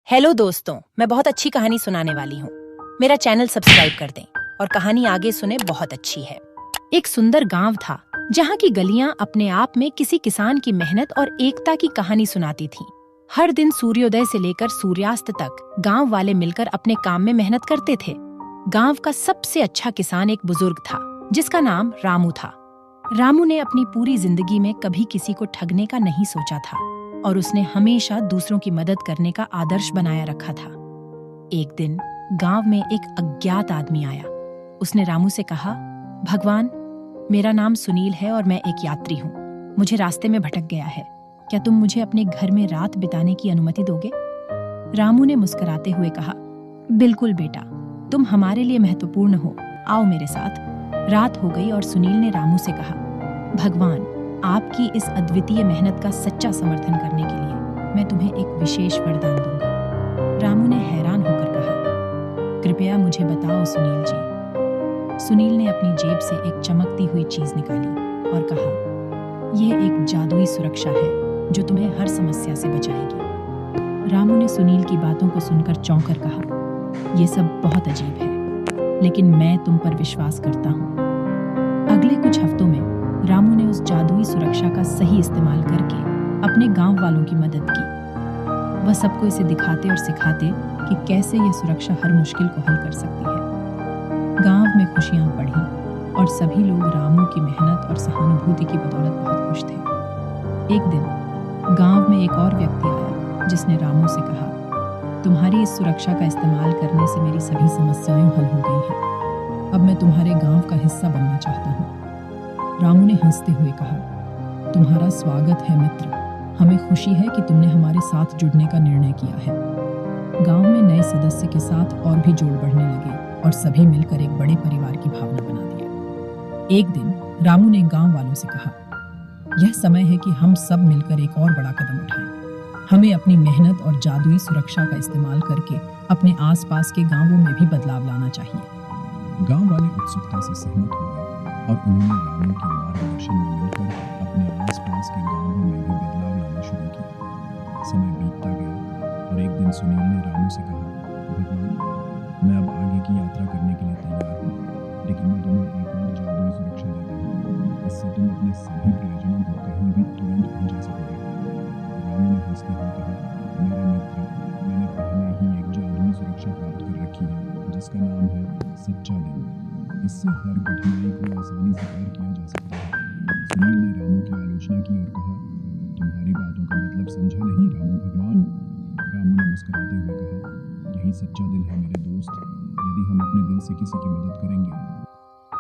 Hello दोस्तों, मैं बहुत अच्छी कहानी सुनाने वाली हूँ। मेरा चैनल सब्सक्राइब कर दें और कहानी आगे सुने, बहुत अच्छी है। एक सुंदर गांव था जहाँ की गलियां अपने आप में किसी किसान की मेहनत और एकता की कहानी सुनाती थीं। हर दिन सूर्योदय से लेकर सूर्यास्त तक गांव वाले मिलकर अपने काम में मेहनत करते थे। गांव का सबसे अच्छा किसान एक बुजुर्ग था जिसका नाम रामू था। रामू ने अपनी पूरी जिंदगी में कभी किसी को ठगने का नहीं सोचा था और उसने हमेशा दूसरों की मदद करने का आदर्श बनाया रखा था। एक दिन गांव में एक अज्ञात आदमी आया। उसने रामू से कहा, भगवान, मेरा नाम सुनील है और मैं एक यात्री हूँ। मुझे रास्ते में भटक गया है। क्या तुम मुझे अपने घर में रात बिताने की अनुमति दोगे? रामू ने मुस्कुराते हुए कहा, बिल्कुल बेटा, तुम हमारे लिए महत्वपूर्ण हो, आओ मेरे साथ। रात हो गई और सुनील ने रामू से कहा, भगवान, आपकी इस अद्वितीय मेहनत का सच्चा समर्थन करने के लिए मैं तुम्हें एक विशेष वरदान दूंगा। रामू ने हैरान होकर कहा, कृपया मुझे बताओ सुनील जी। सुनील ने अपनी जेब से एक चमकती हुई चीज निकाली और कहा, यह एक जादुई सुरक्षा है जो तुम्हें हर समस्या से बचाएगी। रामू ने सुनील की बातों को सुनकर चौंक कर कहा, यह सब बहुत अजीब है, लेकिन मैं तुम पर विश्वास करता हूँ। अगले कुछ हफ्तों में रामू ने उस जादुई सुरक्षा का सही इस्तेमाल करके अपने गांव वालों की मदद की। वह सबको इसे दिखाते और सिखाते कि कैसे यह सुरक्षा हर मुश्किल को हल कर सकती है। गांव में खुशियां बढ़ीं और सभी लोग रामू की मेहनत और सहानुभूति की बदौलत बहुत खुश थे। एक दिन गांव में एक और व्यक्ति आया जिसने रामू से कहा, तुम्हारी इस सुरक्षा का इस्तेमाल करने से मेरी सभी समस्याएं हल हो गई हैं। अब मैं तुम्हारे गांव का हिस्सा बनना चाहता हूँ। रामू ने हंसते हुए कहा, तुम्हारा स्वागत है मित्र। हमें खुशी है कि तुमने हमारे साथ जुड़ने का निर्णय किया है। गांव में नए सदस्य के साथ और भी जोड़ बढ़ने लगे और सभी मिलकर एक बड़े परिवार की भावना बना दिया। एक दिन रामू ने गांव वालों से कहा, यह समय है कि हम सब मिलकर एक और बड़ा कदम उठाएं। हमें अपनी मेहनत और जादुई सुरक्षा का इस्तेमाल करके अपने आसपास के गांवों में भी बदलाव लाना चाहिए। गांव वाले उत्सुकता से सहमत हो गए और उन्होंने रामू के मार्गदर्शन में मिलकर अपने आसपास के गांवों में भी बदलाव लाना शुरू किया। समय बीतता गया और एक दिन सुनील ने रामू से कहा, भगवान, मैं अब आगे की यात्रा करने के लिए तैयार हूँ, लेकिन मैं तुम्हें एक और जादुई सुरक्षा देता हूँ। इससे तुम अपने सभी प्रयोजनों को कहीं भी तुरंत पहुँचा सकोगे। रामू ने हंसते हुए कहा, मेरे मित्र, मैंने पहले ही एक जादुई सुरक्षा प्राप्त कर रखी है जिसका नाम है सच्चा दिल। इससे हर कठिनाई को आसानी से पार किया जा सकता है। सुनील ने रामू की आलोचना की और कहा, तुम्हारी बातों का मतलब समझा नहीं रामू भगवान। रामू ने मुस्कुराते हुए कहा, यही सच्चा दिल है मेरे दोस्त। यदि हम अपने दिल से किसी की मदद करेंगे